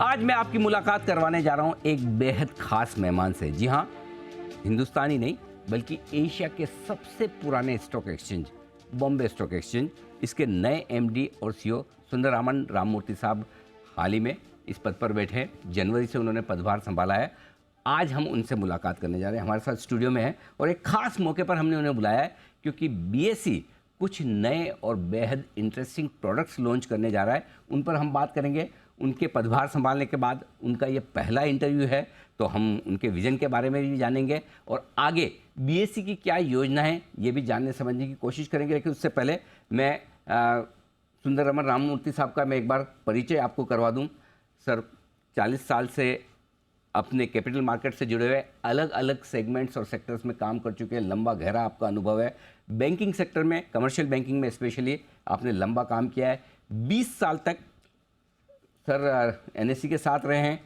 आज मैं आपकी मुलाकात करवाने जा रहा हूं एक बेहद खास मेहमान से। जी हाँ, हिंदुस्तानी नहीं बल्कि एशिया के सबसे पुराने stock exchange Bombay stock exchange, इसके नए एमडी और सीईओ सुंदररामन राममूर्ति साहब हाल ही में इस पद पर बैठे हैं। जनवरी से उन्होंने पदभार संभाला है। आज हम उनसे मुलाकात करने जा रहे हैं। हमारे साथ स्टूडियो में है और एक खास मौके पर हमने उन्हें बुलाया है क्योंकि बीएसई कुछ नए और बेहद इंटरेस्टिंग प्रोडक्ट्स लॉन्च करने जा रहा है। उन पर हम बात करेंगे। उनके पदभार संभालने के बाद उनका ये पहला इंटरव्यू है, तो हम उनके विजन के बारे में भी जानेंगे और आगे बीएसई की क्या योजना है ये भी जानने समझने की कोशिश करेंगे। लेकिन उससे पहले मैं सुंदररामन राममूर्ति साहब का मैं एक बार परिचय आपको करवा दूं। सर 40 साल से अपने कैपिटल मार्केट से जुड़े हुए अलग अलग सेगमेंट्स और सेक्टर्स में काम कर चुके हैं। लंबा गहरा आपका अनुभव है। बैंकिंग सेक्टर में, कमर्शियल बैंकिंग में स्पेशली आपने लंबा काम किया है। 20 साल तक सर एनएससी के साथ रहे हैं।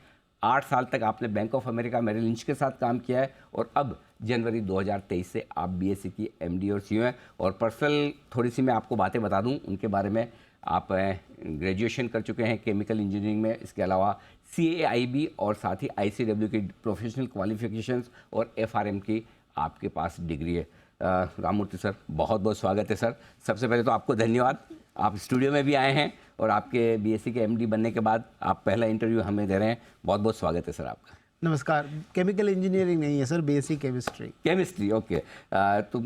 8 साल तक आपने Bank of America Merrill Lynch के साथ काम किया है और अब जनवरी 2023 से आप बीएसई की एमडी और सीईओ हैं। और पर्सनल थोड़ी सी मैं आपको बातें बता दूं उनके बारे में। आप ग्रेजुएशन कर चुके हैं केमिकल इंजीनियरिंग में, इसके अलावा CAIB और साथ ही ICW की प्रोफेशनल क्वालिफिकेशंस और FRM की आपके पास डिग्री है। राममूर्ति सर, बहुत बहुत स्वागत है सर। सबसे पहले तो आपको धन्यवाद, आप स्टूडियो में भी आए हैं और आपके बीएसई के एमडी बनने के बाद आप पहला इंटरव्यू हमें दे रहे हैं। बहुत बहुत स्वागत है सर आपका। नमस्कार। केमिकल इंजीनियरिंग नहीं है सर, बीएससी केमिस्ट्री। ओके। तो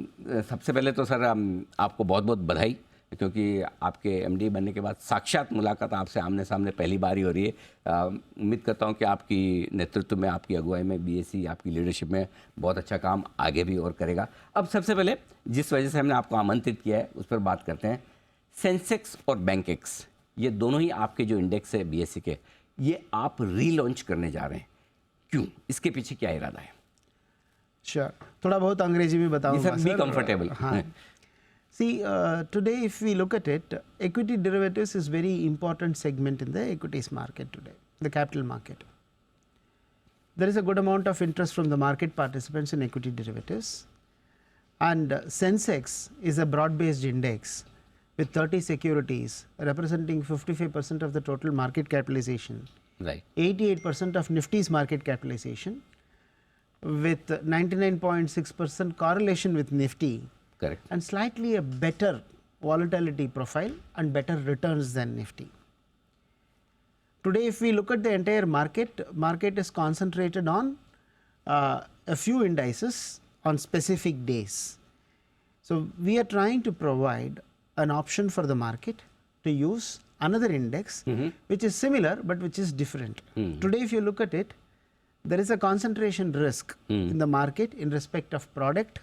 सबसे पहले तो सर आपको बहुत बहुत बधाई, क्योंकि आपके एमडी बनने के बाद साक्षात मुलाकात आपसे आमने सामने पहली बार ही हो रही है। उम्मीद करता हूं कि आपकी नेतृत्व में, आपकी अगुवाई में बीएसई, आपकी लीडरशिप में बहुत अच्छा काम आगे भी और करेगा। अब सबसे पहले जिस वजह से हमने आपको आमंत्रित किया है उस पर बात करते हैं। सेंसेक्स और बैंकेक्स, ये दोनों ही आपके जो इंडेक्स है बीएसई के, ये आप रीलॉन्च करने जा रहे हैं। क्यों? इसके पीछे क्या इरादा है? श्योर, थोड़ा बहुत अंग्रेजी में बताऊंगा सर। Be comfortable. हाँ। See, today if we look at it, equity derivatives is very important segment in the equities market today, the capital market. There is a good amount of interest from the market participants in equity derivatives, and Sensex is a broad-based index with 30 securities representing 55% of the total market capitalization, right? 88% of Nifty's market capitalization, with 99.6% correlation with Nifty. Correct. And slightly a better volatility profile and better returns than Nifty. Today if we look at the entire market is concentrated on a few indices on specific days. So we are trying to provide an option for the market to use another index which is similar but which is different. Today if you look at it, there is a concentration risk in the market in respect of product,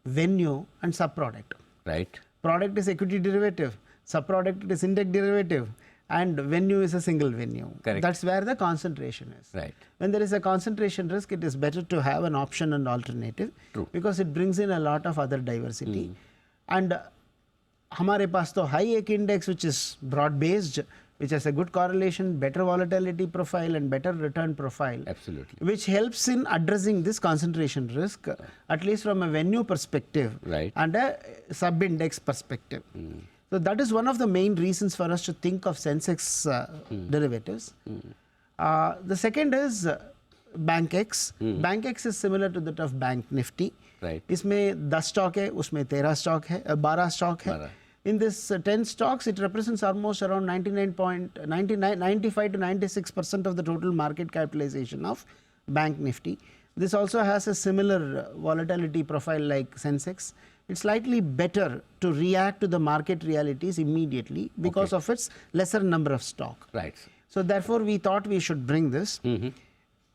venue and subproduct. Right. Product is equity derivative, subproduct is index derivative, and venue is a single venue. Correct. That's where the concentration is. Right. When there is a concentration risk, it is better to have an option and alternative. True. Because it brings in a lot of other diversity. And हमारे पास तो high एक index which is broad based, which has a good correlation, better volatility profile and better return profile. Absolutely. Which helps in addressing this concentration risk, at least from a venue perspective, right, and a sub-index perspective. So that is one of the main reasons for us to think of Sensex derivatives. The second is BankX. BankX is similar to that of Bank Nifty. Right. इसमें 10 stock है, उसमें 13 stock है, 12 stock है. In this 10 stocks, it represents almost around 95 to 96% of the total market capitalization of Bank Nifty. This also has a similar volatility profile like Sensex. It's slightly better to react to the market realities immediately because of its lesser number of stock. Right. So therefore, we thought we should bring this.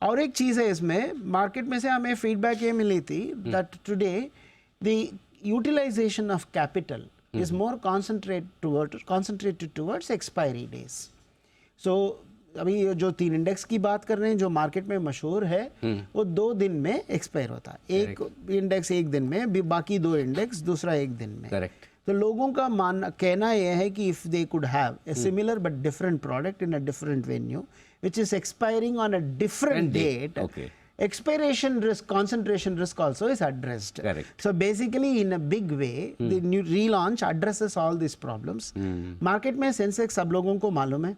और एक चीज़ है इसमें, market में से हमें feedback ये मिली थी that today the utilization of capital is more concentrated towards expiry days. So अभी जो 3 इंडेक्स की बात कर रहे हैं जो मार्केट में मशहूर है वो 2 दिन में एक्सपायर होता है. एक इंडेक्स 1 दिन में, बाकी 2 इंडेक्स दूसरा 1 दिन में. करेक्ट. तो लोगों का कहना यह है कि if they could have a similar but different product in a different venue which is expiring on a different date, expiration risk, concentration risk also is addressed. Correct. So basically in a big way the new relaunch addresses all these problems. Market में Sensex सब लोगों को मालूम है,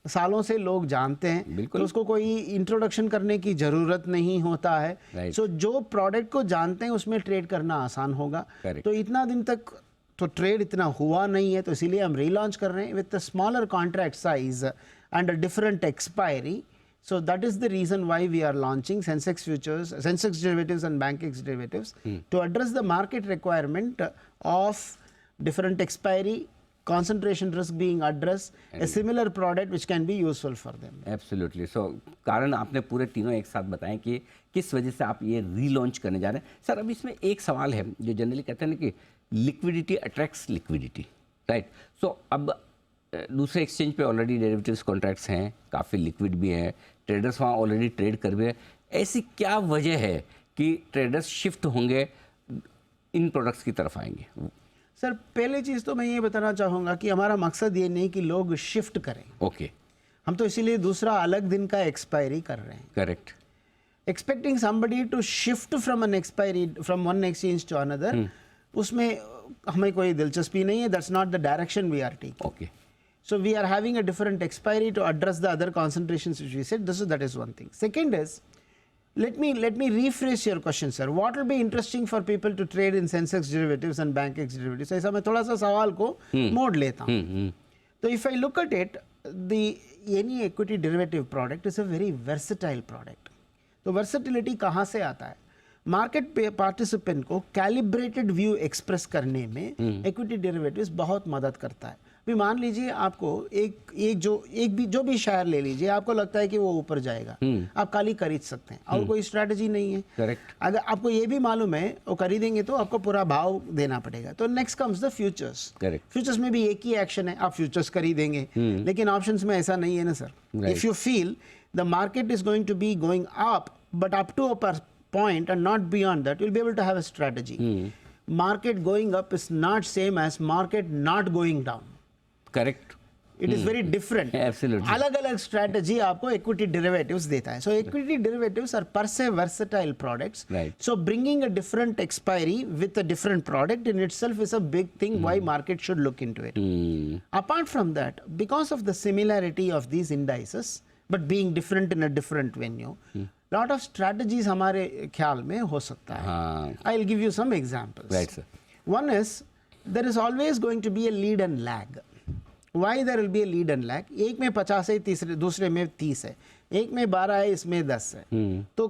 सालों से लोग जानते हैं, बिल्कुल। तो उसको कोई इंट्रोडक्शन करने की ज़रूरत नहीं होता है। Right. सो जो प्रोडक्ट को जानते हैं उसमें ट्रेड करना आसान होगा। Correct. तो इतना दिन तक तो ट्रेड इतना हुआ नहीं है, तो इसीलिए हम रीलॉन्च कर रहे हैं with a smaller contract size and a different expiry. So that is the reason why we are launching Sensex futures, Sensex derivatives and BankX derivatives to address the market requirement of different expiry, concentration risk being addressed, a similar product which can be useful for them. Absolutely. So कारण आपने पूरे तीनों एक साथ बताएं कि किस वजह से आप ये रीलॉन्च करने जा रहे हैं. सर, अब इसमें एक सवाल है जो जनरली कहते हैं ना कि लिक्विडिटी अट्रैक्ट्स लिक्विडिटी, राइट? सो अब दूसरे एक्सचेंज पे ऑलरेडी डेरिवेटिव्स कॉन्ट्रैक्ट्स हैं, काफ़ी लिक्विड भी हैं, ट्रेडर्स वहाँ ऑलरेडी ट्रेड कर भी हैं. ऐसी क्या वजह है कि ट्रेडर्स शिफ्ट होंगे, इन प्रोडक्ट्स की तरफ आएंगे? सर, पहली चीज़ तो मैं ये बताना चाहूँगा कि हमारा मकसद ये नहीं कि लोग शिफ्ट करें. ओके. हम तो इसीलिए दूसरा अलग दिन का एक्सपायरी कर रहे हैं. Correct. Expecting somebody to shift from an expiry from one exchange to another, उसमें हमें कोई दिलचस्पी नहीं है. That's not the direction we are taking. Okay. So we are having a different expiry to address the other concentrations which we said. That is one thing. Second is, let me rephrase your question, sir. What will be interesting for people to trade in Sensex derivatives and BankX derivatives? ऐसा मैं थोड़ा सा सवाल को मोड़ लेता हूँ. तो if I look at it, any equity derivative product is a very versatile product. तो वर्सेटिलिटी कहाँ से आता है? मार्केट पार्टिसिपेंट को कैलिब्रेटेड व्यू एक्सप्रेस करने में इक्विटी डेरिवेटिव्स बहुत मदद करता है. भी मान लीजिए आपको जो भी शेयर ले लीजिए, आपको लगता है कि वो ऊपर जाएगा, आप खाली खरीद सकते हैं और कोई स्ट्रैटेजी नहीं है. करेक्ट. अगर आपको ये भी मालूम है वो खरीदेंगे तो आपको पूरा भाव देना पड़ेगा. तो next comes the futures. Correct. Futures में भी एक ही एक्शन है, आप फ्यूचर्स खरीदेंगे. लेकिन ऑप्शंस में ऐसा नहीं है ना sir. If you feel the market is going to be going up, but up to a point and not beyond that, you'll be able to have a strategy. Market going up is not same as market not going down. Correct. It is very different. Absolutely. अलग-अलग strategy आपको equity derivatives देता है. So equity derivatives are per se versatile products. Right. So bringing a different expiry with a different product in itself is a big thing why market should look into it. Apart from that, because of the similarity of these indices, but being different in a different venue, lot of strategies हमारे ख्याल में हो सकता है. I'll give you some examples. Right, sir. One is, there is always going to be a lead and lag. Why there will be a lead and lag? एक में 50 है, दूसरे में 30 है, एक में 12 है, इसमें 10 है. तो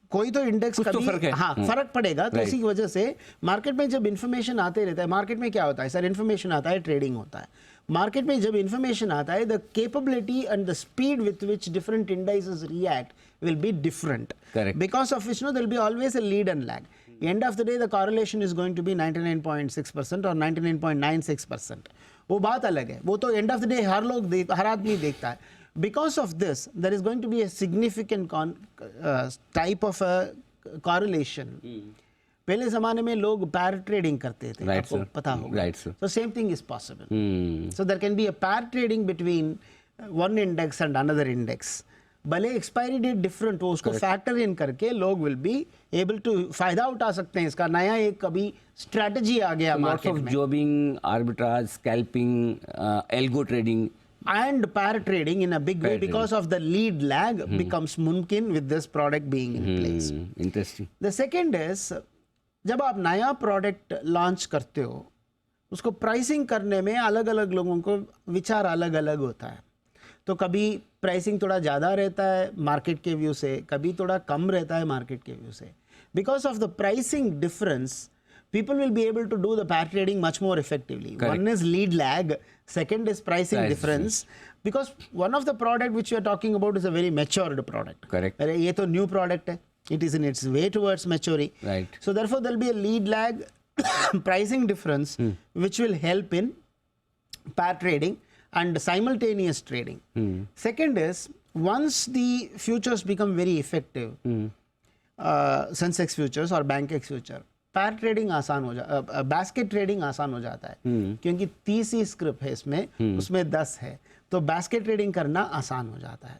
कोई तो इंडेक्स तो फर्क है. हाँ, फर्क पड़ेगा. तो इसी की वजह से मार्केट में जब इन्फॉर्मेशन आते रहता है, मार्केट में क्या होता है सर? इन्फॉर्मेशन आता है, ट्रेडिंग होता है. मार्केट में जब इन्फॉर्मेशन आता है, the capability and the speed with which different indices react will be different. Correct. Because of which, there will be always a lead and lag. End of the day, the correlation is going to be 99.6% or 99.96%. वो बात अलग है. वो तो end of the day हर आदमी देखता है. Because of this, there is going to be a significant type of a correlation. पहले ज़माने में लोग pair trading करते थे. Right, आपको sir. पता होगा. Right, sir. So same thing is possible. So there can be a pair trading between one index and another index. भले एक्सपायरी डेट डिफरेंट हो, उसको फैक्टर इन करके लोग विल बी एबल टू फायदा उठा सकते हैं. इसका नया एक कभी स्ट्रेटजी आ गया मार्केट में. Jobbing, arbitrage, scalping, algo trading and pair trading in a big way because of the lead lag becomes mumkin with this product being in place. Interesting. The second is, जब आप नया product launch करते हो, उसको pricing करने में अलग अलग लोगों को विचार अलग अलग होता है. तो कभी प्राइसिंग थोड़ा ज़्यादा रहता है मार्केट के व्यू से, कभी थोड़ा कम रहता है मार्केट के व्यू से. Because of the pricing difference, people will be able to do the pair trading much more effectively. Correct. One is lead lag, second is pricing Right. difference, because one of the product which we are talking about is a very matured product. Correct. अरे ये तो new product है, it is in its way towards maturity. Right. So therefore there will be a lead lag pricing difference which will help in pair trading and simultaneous trading. Second is, once the futures become very effective, Sensex futures or BankX future, पैर trading आसान हो जाता, basket trading आसान हो जाता है. क्योंकि 30 ही script है इसमें, उसमें 10 है, तो बास्केट ट्रेडिंग करना आसान हो जाता है.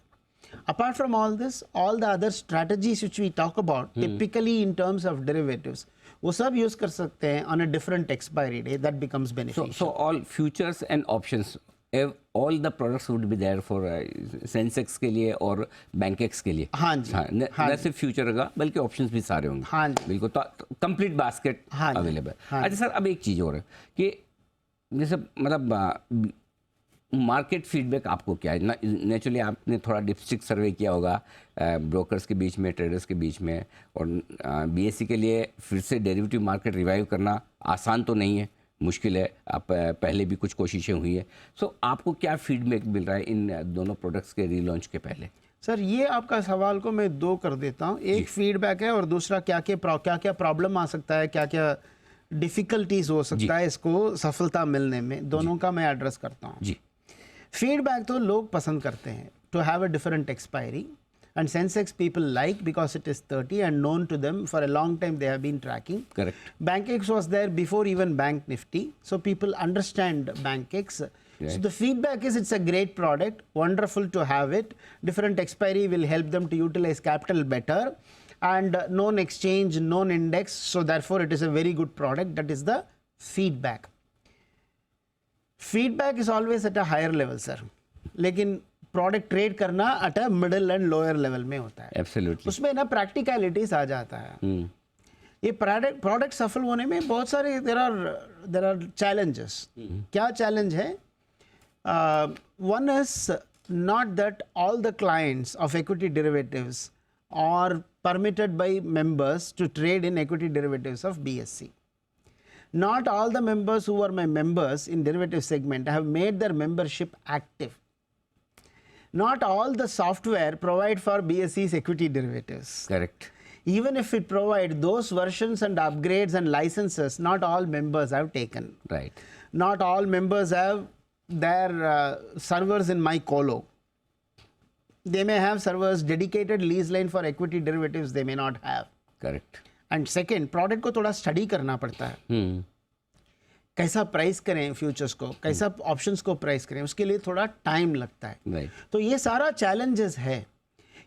Apart from all this, all the other strategies which we talk about typically in terms of derivatives, वो सब यूज कर सकते हैं on a different expiry day. That becomes beneficial. So all futures and options all the products would be there for Sensex के लिए और Bankex के लिए। हाँ जी, न सिर्फ फ्यूचर का बल्कि ऑप्शंस भी सारे होंगे। हाँ जी, बिल्कुल, तो कंप्लीट बास्केट हाँ जी, अवेलेबल। हाँ अच्छा सर, अब एक चीज़ और है कि जैसे मतलब मार्केट फीडबैक आपको क्या है? नेचुरली आपने थोड़ा डिस्ट्रिक्ट सर्वे किया होगा ब्रोकर्स के बीच में, ट्रेडर्स के बीच में, और बीएससी के लिए फिर से डेरिवेटिव मार्केट रिवाइव करना आसान तो नहीं है, मुश्किल है। आप पहले भी कुछ कोशिशें हुई है। सो आपको क्या फीडबैक मिल रहा है इन दोनों प्रोडक्ट्स के रीलॉन्च के पहले? सर ये आपका सवाल को मैं दो कर देता हूँ। एक फीडबैक है और दूसरा क्या क्या प्रॉब्लम आ सकता है, क्या क्या डिफ़िकल्टीज हो सकता है इसको सफलता मिलने में, दोनों का मैं एड्रेस करता हूँ। जी, फीडबैक तो लोग पसंद करते हैं, to have a different expiry, and Sensex people like because it is 30 and known to them for a long time, they have been tracking. Correct. BankX was there before even Bank Nifty, so people understand BankX. Right. So the feedback is it's a great product, wonderful to have it. Different expiry will help them to utilize capital better, and known exchange, known index, so therefore it is a very good product. That is the feedback. Feedback is always at a higher level, sir. लेकिन product trade करना at a middle and lower level में होता है। Absolutely. उसमें ना practicalities आ जाता है। ये प्रोडक्ट सफल होने में बहुत सारे देर आर चैलेंजेस। क्या चैलेंज है? One is not that all the clients of equity derivatives are permitted by members to trade in equity derivatives of BSE. Not all the members who are my members in derivative segment have made their membership active. Not all the software provide for BSE's equity derivatives. Correct. Even if it provide those versions and upgrades and licenses, not all members have taken. Right. Not all members have their servers in my colo. They may have servers dedicated lease line for equity derivatives, they may not have. Correct. And second, product को थोड़ा study करना पड़ता है। कैसा price करें futures को, कैसा options को प्राइस करें, उसके लिए थोड़ा टाइम लगता है। Right. तो ये सारा चैलेंजेस है।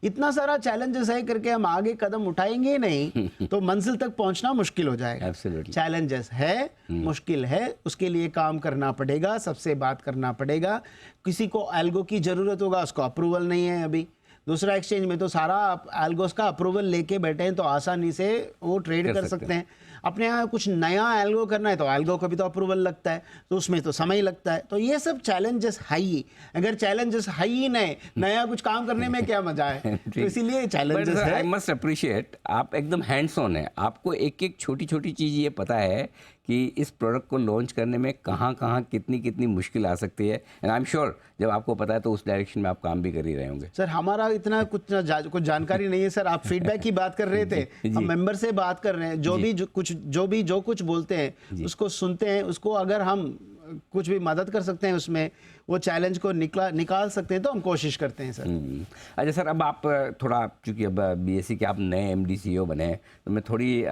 इतना सारा चैलेंजेस है करके हम आगे कदम उठाएंगे नहीं तो मंजिल तक पहुंचना मुश्किल हो जाएगा। Absolutely. चैलेंजेस है, मुश्किल है, उसके लिए काम करना पड़ेगा, सबसे बात करना पड़ेगा। किसी को एल्गो की जरूरत होगा, उसको अप्रूवल नहीं है अभी। दूसरा एक्सचेंज में तो सारा एल्गोस का अप्रूवल लेके बैठे हैं तो आसानी से वो ट्रेड कर सकते हैं। अपने यहाँ कुछ नया एल्गो करना है तो एल्गो को भी तो अप्रूवल लगता है, तो उसमें तो समय लगता है। तो ये सब चैलेंजेस है ही। अगर चैलेंजेस है ही नहीं, नया कुछ काम करने में क्या मजा है? तो इसीलिए चैलेंजेस है। आई मस्ट अप्रिशिएट, आप एकदम हैंड्स ऑन है। आपको एक एक छोटी छोटी चीज़ ये पता है कि इस प्रोडक्ट को लॉन्च करने में कहाँ कहाँ कितनी कितनी मुश्किल आ सकती है। एंड आई एम श्योर जब आपको पता है तो उस डायरेक्शन में आप काम भी कर ही रहे होंगे। सर हमारा इतना कुछ जानकारी नहीं है सर। आप फीडबैक की बात कर रहे थे, हम मेंबर से बात कर रहे हैं। जो कुछ बोलते हैं उसको सुनते हैं, उसको अगर हम कुछ भी मदद कर सकते हैं उसमें, वो चैलेंज को निकाल सकते हैं तो हम कोशिश करते हैं सर। अच्छा सर, अब आप थोड़ा, चूँकि अब बीएससी के आप नए एमडी सीईओ बने हैं तो मैं थोड़ी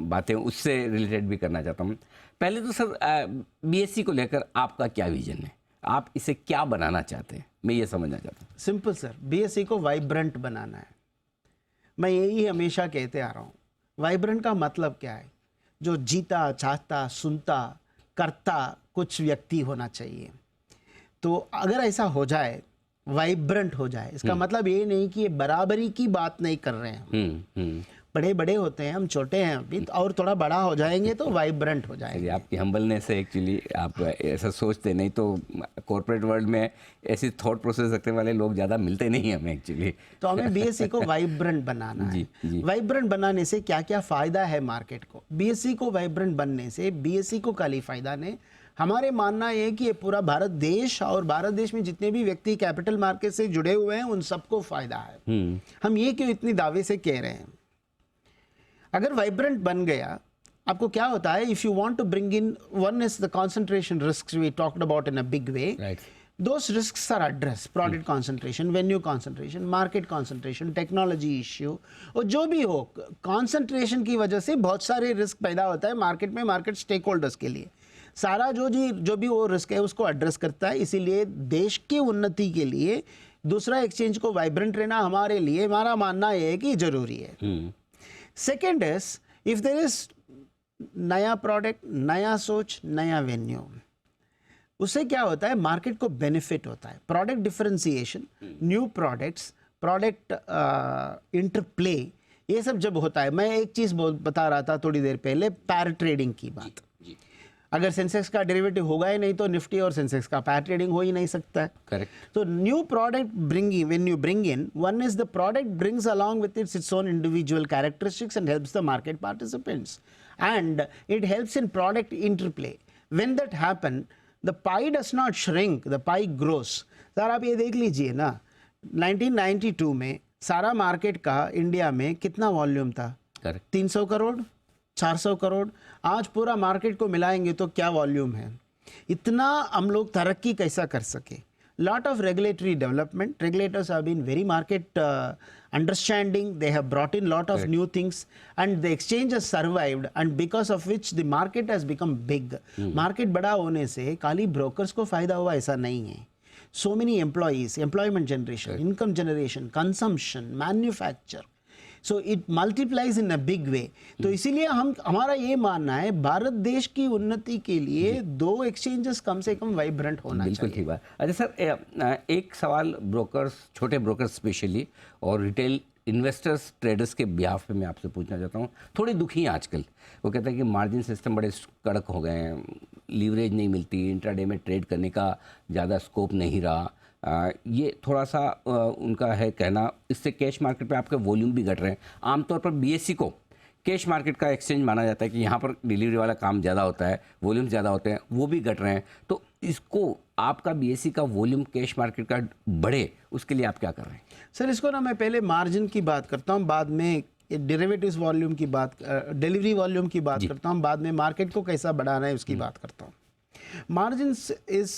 बातें उससे रिलेटेड भी करना चाहता हूँ। पहले तो सर बीएससी को लेकर आपका क्या विजन है? आप इसे क्या बनाना चाहते हैं? मैं ये समझना चाहता हूँ। सिंपल सर, बीएससी को वाइब्रेंट बनाना है। मैं यही हमेशा कहते आ रहा हूँ। वाइब्रेंट का मतलब क्या है? जो जीता, चाहता, सुनता, करता कुछ व्यक्ति होना चाहिए। तो अगर ऐसा हो जाए, वाइब्रेंट हो जाए, इसका मतलब ये नहीं कि ये बराबरी की बात नहीं कर रहे हैं। बड़े बड़े होते हैं, हम छोटे हैं अभी, और थोड़ा बड़ा हो जाएंगे तो वाइब्रेंट हो जाएंगे। आपकी हम्बलनेस है एक्चुअली, आप ऐसा सोचते नहीं तो कॉर्पोरेट वर्ल्ड में ऐसी थॉट प्रोसेस रखने वाले लोग ज़्यादा मिलते नहीं हमें एक्चुअली। तो हमें बीएससी को वाइब्रेंट बनाना है। वाइब्रेंट बनाने से क्या क्या फ़ायदा है मार्केट को? बीएससी को वाइब्रेंट बनने से बीएससी को खाली फ़ायदा नहीं, हमारे मानना ये है कि ये पूरा भारत देश और भारत देश में जितने भी व्यक्ति कैपिटल मार्केट से जुड़े हुए हैं उन सबको फ़ायदा है। हम ये क्यों इतनी दावे से कह रहे हैं? अगर वाइब्रेंट बन गया, आपको क्या होता है? If you want to bring in, one is the concentration risks we talked about in a big way. Those risks are addressed, product concentration, venue concentration, market concentration, technology issue, और जो भी हो, concentration की वजह से बहुत सारे risk पैदा होता है मार्केट में, मार्केट स्टेक होल्डर्स के लिए। सारा जो भी वो रिस्क है उसको एड्रेस करता है। इसीलिए देश की उन्नति के लिए दूसरा एक्सचेंज को वाइब्रेंट रहना हमारे लिए, हमारा मानना यह है कि जरूरी है। Second is, if there is नया प्रोडक्ट, नया सोच, नया वेन्यू, उससे क्या होता है, मार्केट को बेनिफिट होता है, product differentiation, new products, product interplay, ये सब जब होता है। मैं एक चीज़ बता रहा था थोड़ी देर पहले, पैर ट्रेडिंग की बात। जी, अगर सेंसेक्स का डेरिवेटिव होगा ही नहीं तो निफ्टी और सेंसेक्स का पैर ट्रेडिंग हो ही नहीं सकता है। Correct. So new product bringing, when you bring in, one is the product brings along with its own individual characteristics and helps the market participants, and it helps in product interplay. When that happen, the pie does not shrink, the pie grows. Sir आप ये देख लीजिए ना, 1992 में सारा market का India में कितना वॉल्यूम था? करेक्ट। 300 करोड़, 400 करोड़। आज पूरा मार्केट को मिलाएंगे तो क्या वॉल्यूम है? इतना हम लोग तरक्की कैसा कर सके? Lot of regulatory development. Regulators have been very market understanding. They have brought in lot of new things, and the exchange has survived, and because of which the market has become big. Market बड़ा होने से खाली brokers को फायदा हुआ ऐसा नहीं है. So many employees, employment generation, income generation, consumption, manufacture. So it multiplies in a big way. तो इसीलिए हमारा ये मानना है, भारत देश की उन्नति के लिए 2 एक्सचेंजेस कम से कम वाइब्रेंट होना चाहिए। बिल्कुल ठीक बात। अच्छा सर, एक सवाल ब्रोकर्स, छोटे ब्रोकर्स स्पेशली और रिटेल इन्वेस्टर्स, ट्रेडर्स के बिहाफ पे मैं आपसे पूछना चाहता हूँ। थोड़ी दुखी हैं आजकल, वो कहते हैं कि मार्जिन सिस्टम बड़े कड़क हो गए हैं, लीवरेज नहीं मिलती, इंट्राडे में ट्रेड करने का ज़्यादा स्कोप नहीं रहा। ये थोड़ा सा उनका है कहना, इससे कैश मार्केट पे आपके वॉल्यूम भी घट रहे हैं। आमतौर पर बीएससी को कैश मार्केट का एक्सचेंज माना जाता है कि यहाँ पर डिलीवरी वाला काम ज़्यादा होता है, वॉल्यूम ज़्यादा होते हैं, वो भी घट रहे हैं। तो इसको आपका बीएससी का वॉल्यूम कैश मार्केट का बढ़े, उसके लिए आप क्या कर रहे हैं? सर इसको ना मैं पहले मार्जिन की बात करता हूँ, बाद में डेरिवेटिव्स वॉल्यूम की बात, डिलीवरी वॉल्यूम की बात करता हूँ, बाद में मार्केट को कैसा बढ़ाना है उसकी बात करता हूँ। Margins is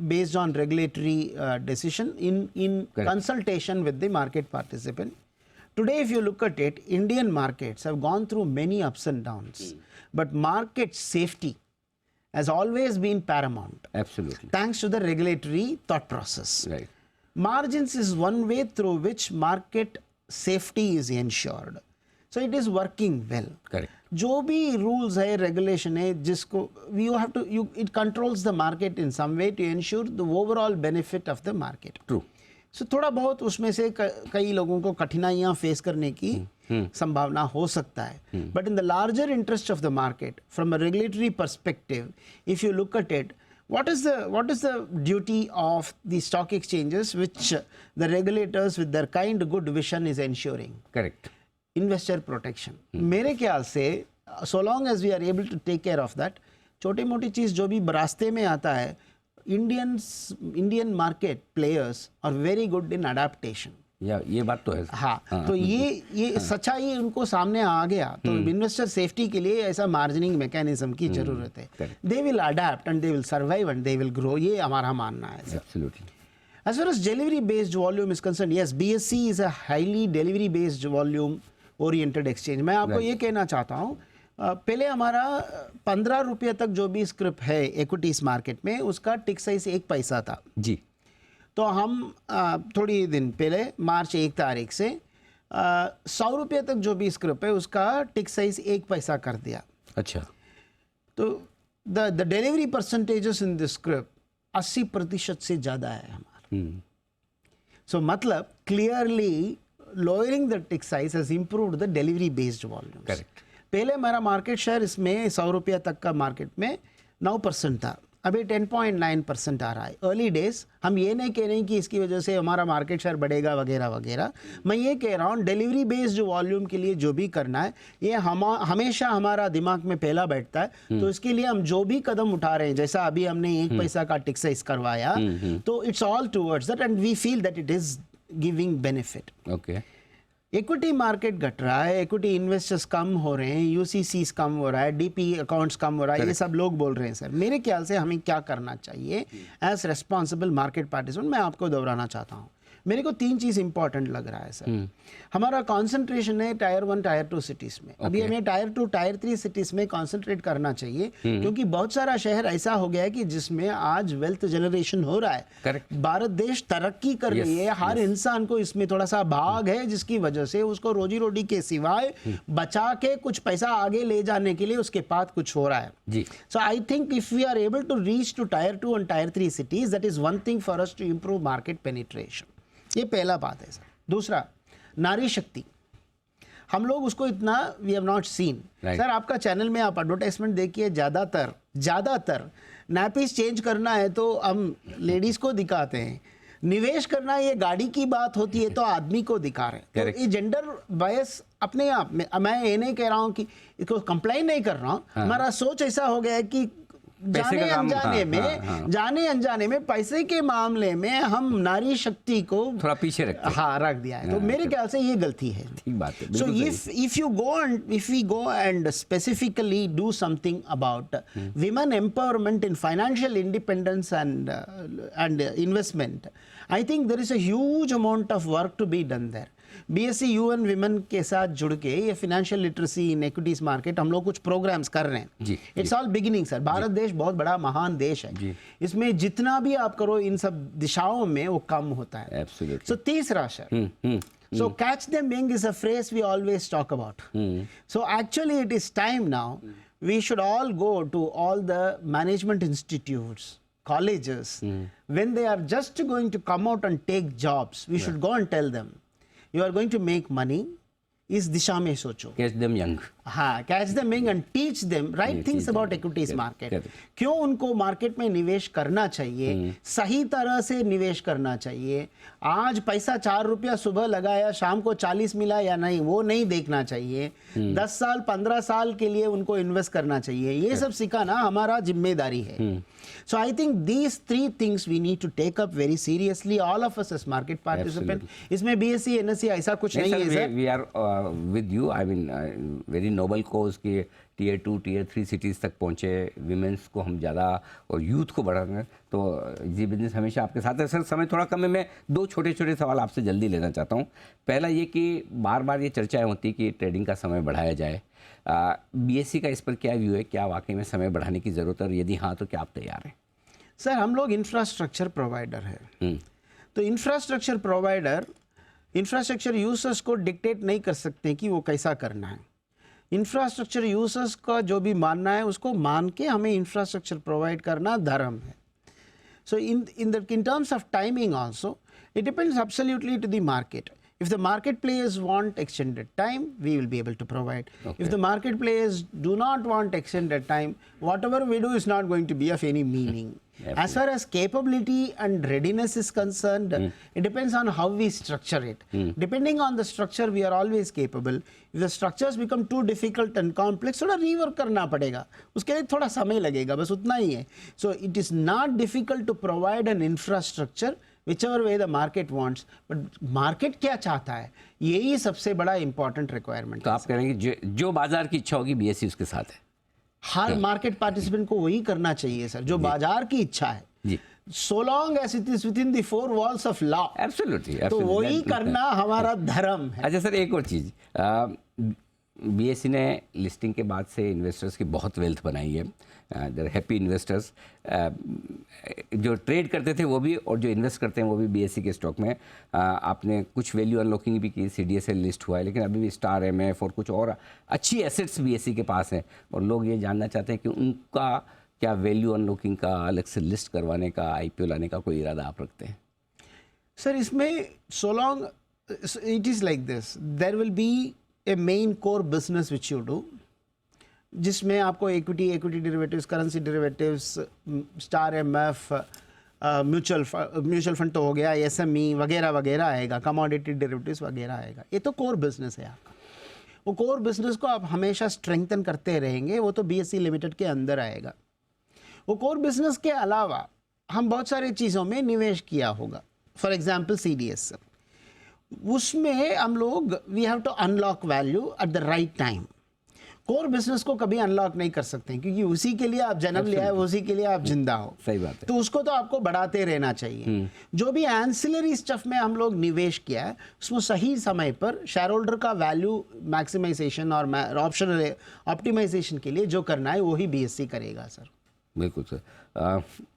based on regulatory decision in consultation with the market participant. Today, if you look at it, Indian markets have gone through many ups and downs, but market safety has always been paramount. Absolutely. Thanks to the regulatory thought process. Right. Margins is one way through which market safety is ensured. So it is working well. Correct. जो भी rules है, regulation है, जिसको you have to it controls the market in some way to ensure the overall benefit of the market. True. So थोड़ा बहुत उसमें से कई लोगों को कठिनाइयां फेस करने की संभावना हो सकता है, but in the larger interest of the market from a regulatory perspective, if you look at it, what is the duty of the stock exchanges which the regulators with their kind good vision is ensuring? Correct. Investor protection. मेरे ख्याल से so long as we are able to take care of that, छोटी मोटी चीज़ जो भी रास्ते में आता है, Indian market players are very good in adaptation. ये बात तो है। हाँ, तो ये सच्चाई उनको सामने आ गया, तो इन्वेस्टर सेफ्टी के लिए ऐसा मार्जिनिंग मैकेनिज्म की जरूरत है। They will adapt and they will survive and they will grow, ये हमारा मानना है sir. Absolutely. As far as delivery based volume is concerned, yes, BSE is a highly delivery based volume oriented exchange. मैं आपको ये कहना चाहता हूँ, पहले हमारा 15 रुपये तक जो भी स्क्रिप है इक्विटीज मार्केट में, उसका टिक साइज 1 पैसा था जी। तो हम थोड़ी दिन पहले मार्च 1 तारीख से 100 रुपये तक जो भी स्क्रिप है उसका टिक साइज 1 पैसा कर दिया। अच्छा। तो the delivery percentages in this script 80% से ज़्यादा है हमारा। सो मतलब clearly lowering the tick size has improved the delivery based volumes. Correct. पहले हमारा मार्केट शेयर इसमें 100 रुपया तक का मार्केट में 9% था, अभी 10.9% आ रहा है। अर्ली डेज हम ये नहीं कह रहे हैं कि इसकी वजह से हमारा मार्केट शेयर बढ़ेगा वगैरह वगैरह। मैं ये कह रहा हूँ डिलीवरी बेस्ड जो वॉल्यूम के लिए जो भी करना है, ये हमेशा हमारा दिमाग में पहला बैठता है। तो इसके लिए हम जो भी कदम उठा रहे हैं, जैसा अभी हमने 1 पैसा का टिक साइज करवाया, तो it's all towards that and we feel that it is giving benefit. Okay. Equity market घट रहा है, इक्विटी इन्वेस्टर्स कम हो रहे हैं, यूसीसीज कम हो रहा है, डीपी अकाउंट्स कम हो रहा है, ये सब लोग बोल रहे हैं सर। मेरे ख्याल से हमें क्या करना चाहिए एज रेस्पॉन्सिबल मार्केट पार्टिसिपेंट, मैं आपको दोहराना चाहता हूँ, मेरे को 3 चीज़ इंपॉर्टेंट लग रहा है सर। हमारा कंसंट्रेशन है टायर 1 टायर 2 सिटीज़ में। अभी हमें टायर 2 टायर 3 सिटीज़ में कंसंट्रेट करना चाहिए, क्योंकि बहुत सारा शहर ऐसा हो गया है कि जिसमें आज वेल्थ जनरेशन हो रहा है। Correct. भारत देश तरक्की कर रही है, हर इंसान को इसमें थोड़ा सा भाग है, जिसकी वजह से उसको रोजी रोटी के सिवाय बचा के कुछ पैसा आगे ले जाने के लिए उसके पास कुछ हो रहा है जी। So I think if we are able to reach to tier 2 and tier 3 cities, that is one thing for us to improve market penetration. ये पहला बात है सर। दूसरा, नारी शक्ति, हम लोग उसको इतना we have not seen. Sir आपका चैनल में आप एडवर्टाइजमेंट देखिए, ज़्यादातर नैपीज चेंज करना है तो हम लेडीज को दिखाते हैं, निवेश करना ये गाड़ी की बात होती है तो आदमी को दिखा रहे हैं। तो ये जेंडर बायस अपने आप में, मैं ये नहीं कह रहा हूँ कि इसको कंप्लेन नहीं कर रहा हूँ, हमारा सोच ऐसा हो गया है कि जाने अनजाने में पैसे के मामले में हम नारी शक्ति को थोड़ा पीछे रख दिया है। तो मेरे ख्याल से ये गलती है। ठीक बात है। So if we go and specifically do something about women empowerment in financial independence and investment, I think there is a huge amount of work to be done there. BSc UN Women के साथ जुड़ के ये financial literacy इन equities market हम लोग कुछ programmes कर रहे हैं। It's all beginning sir. Bharat देश बहुत बड़ा महान देश है, इसमें जितना भी आप करो इन सब दिशाओं में वो कम होता है। Absolutely. So तीसरा sir, so catch them young is a phrase we always talk about. So actually it is time now we should all go to all the management institutes, colleges, when they are just going to come out and take jobs, we should go and tell them you are going to make money, इस दिशा में सोचो। Catch them young. हाँ, catch them young and teach them right things about equities market. क्यों उनको market में निवेश करना चाहिए, सही तरह से निवेश करना चाहिए। आज पैसा 4 रुपया सुबह लगाया, शाम को 40 मिला या नहीं, वो नहीं देखना चाहिए। 10 साल 15 साल के लिए उनको इन्वेस्ट करना चाहिए। ये सब सिखाना हमारा जिम्मेदारी है। So I think these 3 things we need to take up very seriously, all of us as market participant. इसमें BSc NSE ऐसा कुछ नहीं है sir. We are with you. I mean very noble cause कि tier 2 tier 3 cities तक पहुँचे, women's को हम ज़्यादा और youth को बढ़ाना, तो जी बिजनेस हमेशा आपके साथ है। सर समय थोड़ा कम है, मैं 2 छोटे सवाल आपसे जल्दी लेना चाहता हूँ। पहला ये कि बार बार ये चर्चाएँ होती कि ट्रेडिंग का समय बढ़ाया जाए, BSc का इस पर क्या व्यू है, क्या वाकई में समय बढ़ाने की ज़रूरत है, और यदि हाँ तो क्या आप तैयार हैं? सर हम लोग इंफ्रास्ट्रक्चर प्रोवाइडर है, तो इंफ्रास्ट्रक्चर प्रोवाइडर इंफ्रास्ट्रक्चर यूजर्स को डिक्टेट नहीं कर सकते कि वो कैसा करना है। इंफ्रास्ट्रक्चर यूजर्स का जो भी मानना है उसको मान के हमें इंफ्रास्ट्रक्चर प्रोवाइड करना धर्म है। सो in terms of timing also, it depends absolutely to the market. If the market players want extended time, we will be able to provide. Okay. If the market players do not want extended time, whatever we do is not going to be of any meaning. As far as capability and readiness is concerned, it depends on how we structure it. Depending on the structure, we are always capable. If the structures become too difficult and complex, थोड़ा rework करना पड़ेगा, उसके लिए थोड़ा समय लगेगा, बस उतना ही है. So it is not difficult to provide an infrastructure whichever way the market wants, but market क्या चाहता है, यही सबसे बड़ा important requirement. तो आप कह रहे हैं कि जो बाजार की इच्छा होगी BSc उसके साथ है। हर मार्केट पार्टिसिपेंट को वही करना चाहिए सर, जो बाजार की इच्छा है। जी। So long as it is within the 4 walls of law. Absolutely. तो वही करना हमारा धर्म है। अच्छा सर, एक और चीज़, BSc ने लिस्टिंग के बाद से इन्वेस्टर्स की बहुत वेल्थ बनाई है, देयर हैप्पी इन्वेस्टर्स। जो ट्रेड करते थे वो भी और जो इन्वेस्ट करते हैं वो भी BSc के स्टॉक में। आपने कुछ वैल्यू अनलॉकिंग भी की, CDSL लिस्ट हुआ है, लेकिन अभी भी स्टार MF और कुछ और अच्छी एसेट्स BSc के पास हैं, और लोग ये जानना चाहते हैं कि उनका क्या वैल्यू अनलॉकिंग का अलग से लिस्ट करवाने का, IPO लाने का कोई इरादा आप रखते हैं? सर इसमें so long it is like this, there will be a main core business which you do, जिसमें आपको equity derivatives, currency derivatives, star MF, mutual fund तो हो गया, SME वगैरह वगैरह आएगा, कमोडिटी डेरिवेटिव्स वगैरह आएगा। ये तो कोर बिजनेस है आपका। वो कोर बिजनेस को आप हमेशा स्ट्रेंथन करते रहेंगे, वो तो BSc लिमिटेड के अंदर आएगा। वो कोर बिजनेस के अलावा हम बहुत सारी चीज़ों में निवेश किया होगा, फॉर एग्जाम्पल CDS, उसमें हम लोग we have to unlock value at the right time. Core business को कभी अनलॉक नहीं कर सकते हैं, क्योंकि उसी के लिए आप जन्म लिया है, उसी के लिए आप जिंदा हो। सही बात है। तो उसको तो आपको बढ़ाते रहना चाहिए। जो भी एंसिलरी स्टफ में हम लोग निवेश किया है उसमें सही समय पर शेयर होल्डर का वैल्यू मैक्सिमाइजेशन और ऑप्शन ऑप्टिमाइजेशन के लिए जो करना है वही बीएससी करेगा सर। बिल्कुल सर,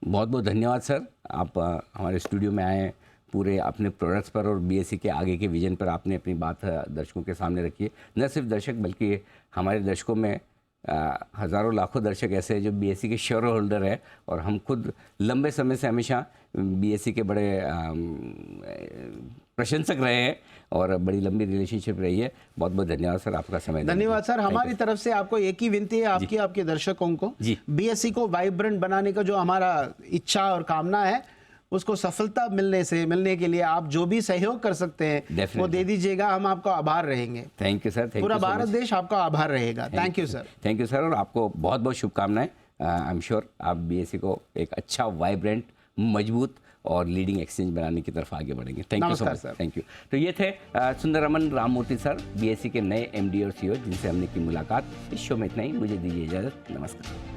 बहुत बहुत धन्यवाद सर, आप हमारे स्टूडियो में आए, पूरे अपने प्रोडक्ट्स पर और बीएससी के आगे के विजन पर आपने अपनी बात दर्शकों के सामने रखी है। न सिर्फ दर्शक बल्कि हमारे दर्शकों में हज़ारों लाखों दर्शक ऐसे हैं जो बीएससी के शेयर होल्डर है, और हम खुद लंबे समय से हमेशा बीएससी के बड़े प्रशंसक रहे हैं और बड़ी लंबी रिलेशनशिप रही है। बहुत बहुत धन्यवाद सर, आपका समय। धन्यवाद सर। हमारी तरफ से आपको एक ही विनती है, आपके दर्शकों को जी। बीएससी को वाइब्रेंट बनाने का जो हमारा इच्छा और कामना है उसको सफलता मिलने के लिए आप जो भी सहयोग कर सकते हैं वो दे दीजिएगा, हम आपको आभार रहेंगे। Thank you sir. पूरा भारत देश आपका आभार रहेगा। Thank you sir. Thank you sir, और आपको बहुत बहुत शुभकामनाएं। आई एम श्योर आप बीएससी को एक अच्छा वाइब्रेंट, मजबूत और लीडिंग एक्सचेंज बनाने की तरफ आगे बढ़ेंगे। Thank you so much sir. Thank you. तो ये थे सुंदरमन राममूर्ति सर, बीएससी के नए एमडी और सीईओ, जिनसे हमने की मुलाकात। इस शो में इतना ही, मुझे दीजिए इजाज़त। नमस्कार।